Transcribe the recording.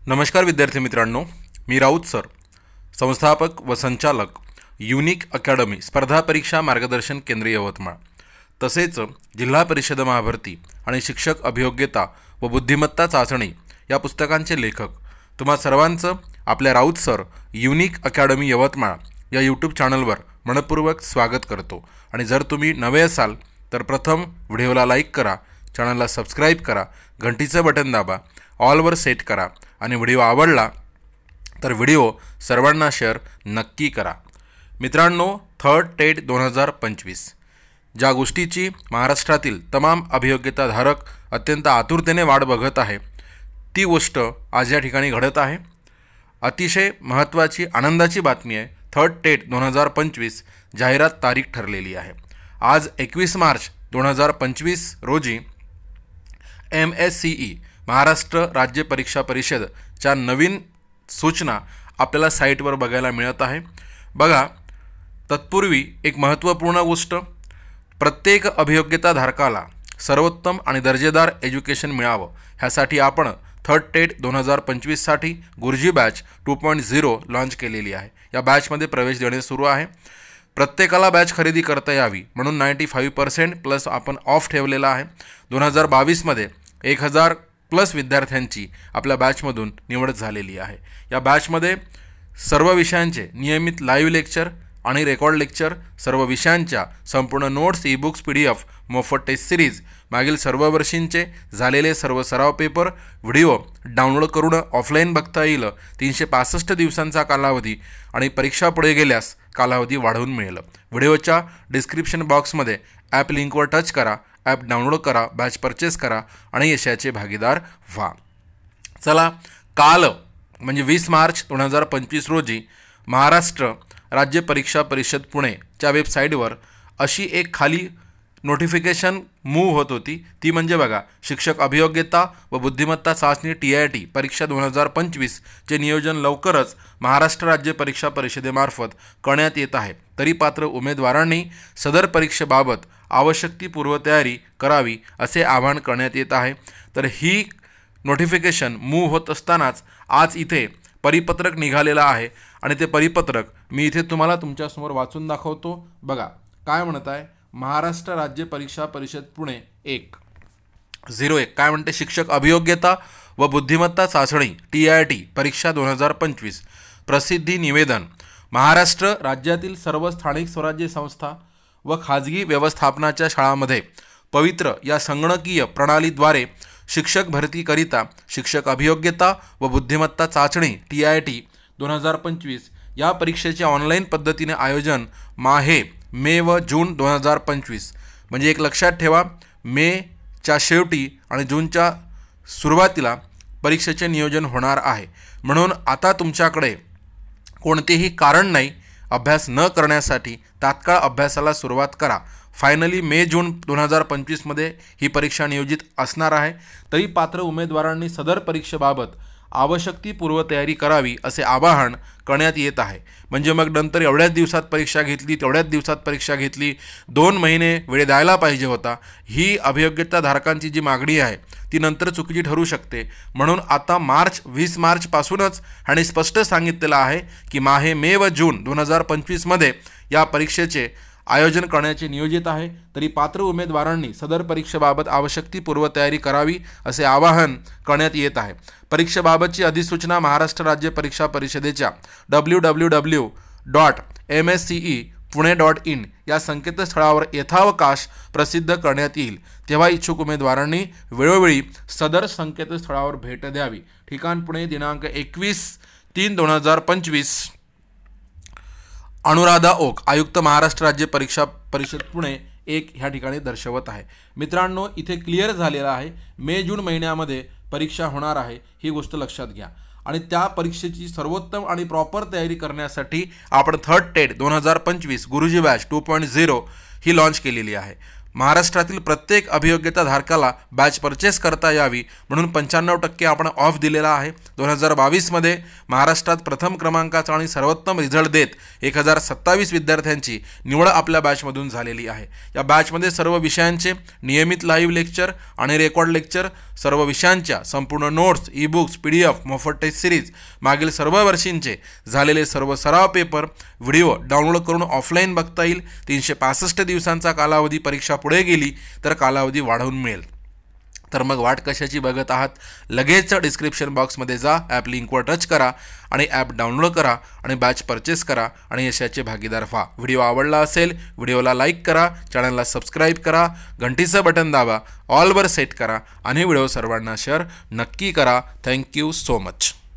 नमस्कार विद्यार्थी मित्रांनो, मी राऊत सर, संस्थापक व संचालक युनिक अकॅडमी स्पर्धा परीक्षा मार्गदर्शन केंद्र यवतमाळ, तसेच जिल्हा परिषद महाभरती आणि शिक्षक अभियोग्यता व बुद्धिमत्ता चाचणी या पुस्तकांचे लेखक तुम्हा सर्वांचं आपल्या Raut sir unique academy Yavatmal या यूट्यूब चॅनलवर मनपूर्वक स्वागत करतो। आणि जर तुम्ही नवे असाल तर प्रथम व्हिडिओला लाईक करा, चॅनलला सबस्क्राईब करा, घंटीचं बटन दाबा, ऑलवर सेट करा आणि व्हिडिओ आवडला तर व्हिडिओ सर्वांना शेअर नक्की करा। मित्रांनो, थर्ड टेट 2025 ज्या गोष्टीची महाराष्ट्रातील तमाम अभियोग्यताधारक अत्यंत आतुरतेने वाट बघत आहे ती गोष्ट आज या ठिकाणी घडत आहे। अतिशय महत्त्वाची आनंदाची बातमी आहे, थर्ड टेट 2025 जाहिरात तारीख ठरलेली आहे। आज 21 मार्च 2025 रोजी MSCE महाराष्ट्र राज्य परीक्षा परिषदच्या नवीन सूचना आपल्याला साईटवर बघायला मिळत आहे। बघा, तत्पूर्वी एक महत्त्वपूर्ण गोष्ट, प्रत्येक अभियोग्यताधारकाला सर्वोत्तम आणि दर्जेदार एज्युकेशन मिळावं ह्यासाठी आपण थर्ड टेट 2025 साठी गुरुजी बॅच 2.0 लॉन्च केलेली आहे। या बॅचमध्ये प्रवेश देणे सुरू आहे। प्रत्येकाला बॅच खरेदी करता यावी म्हणून 95% प्लस आपण ऑफ ठेवलेला आहे। 2022 1000 प्लस विद्यार्थ्यांची आपल्या बॅचमधून निवड झालेली आहे। या बॅचमध्ये सर्व विषयांचे नियमित लाईव्ह लेक्चर आणि रेकॉर्ड लेक्चर, सर्व विषयांच्या संपूर्ण नोट्स, ई बुक्स, PDF, मोफत टेस्ट सिरीज, मागील सर्व वर्षींचे झालेले सर्व सराव पेपर, व्हिडिओ डाउनलोड करून ऑफलाईन बघता येईल। 365 दिवसांचा कालावधी आणि परीक्षा पुढे गेल्यास कालावधी वाढवून मिळेल। व्हिडिओच्या डिस्क्रिप्शन बॉक्समध्ये ॲप लिंकवर टच करा, ॲप डाउनलोड करा, बॅच परचेस करा आणि यशाचे भागीदार व्हा। चला, काल म्हणजे 20 मार्च 2025 रोजी महाराष्ट्र राज्य परीक्षा परिषद पुणेच्या वेबसाईटवर अशी एक खाली नोटिफिकेशन मूव्ह होत होती, ती म्हणजे बघा, शिक्षक अभियोग्यता व बुद्धिमत्ता चाचणी TIT परीक्षा 2025 चे नियोजन लवकरच महाराष्ट्र राज्य परीक्षा परिषदेमार्फत करण्यात येत आहे। तरी पात्र उमेदवारांनी सदर परीक्षेबाबत आवश्यक ती पूर्वतयारी करावी असे आवाहन करण्यात येत आहे। तर ही नोटिफिकेशन मूव्ह होत असतानाच आज इथे परिपत्रक निघालेलं आहे आणि ते परिपत्रक मी इथे तुम्हाला तुमच्यासमोर वाचून दाखवतो। बघा काय म्हणत आहे, महाराष्ट्र राज्य परीक्षा परिषद पुणे 101 काय म्हणते, शिक्षक अभियोग्यता व बुद्धिमत्ता चाचणी TIT परीक्षा 2025 प्रसिद्धी निवेदन। महाराष्ट्र राज्यातील सर्व स्थानिक स्वराज्य संस्था व खाजगी व्यवस्थापनाच्या शाळांमध्ये पवित्र या संगणकीय प्रणालीद्वारे शिक्षक भरतीकरिता शिक्षक अभियोग्यता व बुद्धिमत्ता चाचणी TIT 2025 या परीक्षेचे ऑनलाईन पद्धतीने आयोजन मे व जून 2025 म्हणजे एक लक्षात ठेवा, मेच्या शेवटी आणि जूनच्या सुरुवातीला परीक्षेचे नियोजन होणार आहे। म्हणून आता तुमच्याकडे कोणतेही कारण नाही अभ्यास न करण्यासाठी, तात्काळ अभ्यासाला सुरुवात करा। फायनली मे-जून 2025 ही परीक्षा नियोजित असणार आहे। तरी पात्र उमेदवारांनी सदर परीक्षेबाबत आवश्यक ती पूर्वतयारी करावी असे आवाहन करण्यात येत आहे। म्हणजे मग नंतर एवढ्याच दिवसात परीक्षा घेतली, तेवढ्याच दिवसात परीक्षा घेतली, 2 महिने वेळ द्यायला पाहिजे होता, ही अभियोग्यताधारकांची जी मागणी आहे ती नंतर चुकीची ठरू शकते। म्हणून आता 20 मार्चपासूनच ह्याने स्पष्ट सांगितलेलं आहे की मे व जून 2025 या परीक्षेचे आयोजन करण्याचे नियोजित आहे। तरी पात्र उमेदवारांनी सदर परीक्षेबाबत आवश्यक ती पूर्वतयारी करावी असे आवाहन करण्यात येत आहे। परीक्षेबाबतची अधिसूचना महाराष्ट्र राज्य परीक्षा परिषदेच्या www.mscepune.in या संकेतस्थळावर यथावकाश प्रसिद्ध करण्यात येईल, तेव्हा इच्छुक उमेदवारांनी वेळोवेळी सदर संकेतस्थळावर भेट द्यावी। ठिकाण पुणे, दिनांक 21/3/2025। अनुराधा ओक, आयुक्त महाराष्ट्र राज्य परीक्षा परिषद पुणे 1 ह्या ठिकाणी दर्शवत आहे। मित्रांनो, इथे क्लिअर झालेलं आहे, मे-जून महिन्यामध्ये परीक्षा होणार आहे, ही गोष्ट लक्षात घ्या। आणि त्या परीक्षेची सर्वोत्तम आणि प्रॉपर तयारी करण्यासाठी आपण थर्ड टेट 2025 गुरुजी बॅच 2.0 ही लॉन्च केलेली आहे। महाराष्ट्रातील प्रत्येक अभियोग्यता धारकाला बॅच परचेस करता यावी म्हणून 95% आपण ऑफ दिलेला आहे. 2022मध्ये महाराष्ट्रात प्रथम क्रमांकाचा आणि सर्वोत्तम रिझल्ट देत 1027 विद्यार्थ्यांची निवड आपल्या बॅचमधून झालेली आहे. या बॅचमध्ये सर्व विषयांचे नियमित लाईव्ह लेक्चर आणि रेकॉर्ड लेक्चर, सर्व विषयांच्या संपूर्ण नोट्स, ई बुक्स, PDF, मोफत टेस्ट सिरीज, मागील सर्व वर्षींचे झालेले सर्व सराव पेपर, व्हिडिओ डाउनलोड करून ऑफलाईन बघता येईल. 365 दिवसांचा कालावधी, परीक्षा पुढे गेली तर कालावधी वाढवून मिळेल. तर मग वाट कशाची बघत आहात? लगेच डिस्क्रिप्शन बॉक्समध्ये जा, ॲप लिंकवर टच करा आणि ॲप डाउनलोड करा आणि बॅच परचेस करा आणि यशाचे भागीदार व्हा. व्हिडिओ आवडला असेल व्हिडिओला लाईक करा, चॅनलला सबस्क्राईब करा, घंटीचं बटन दाबा, ऑलवर सेट करा आणि व्हिडिओ सर्वांना शेअर नक्की करा. Thank you so much.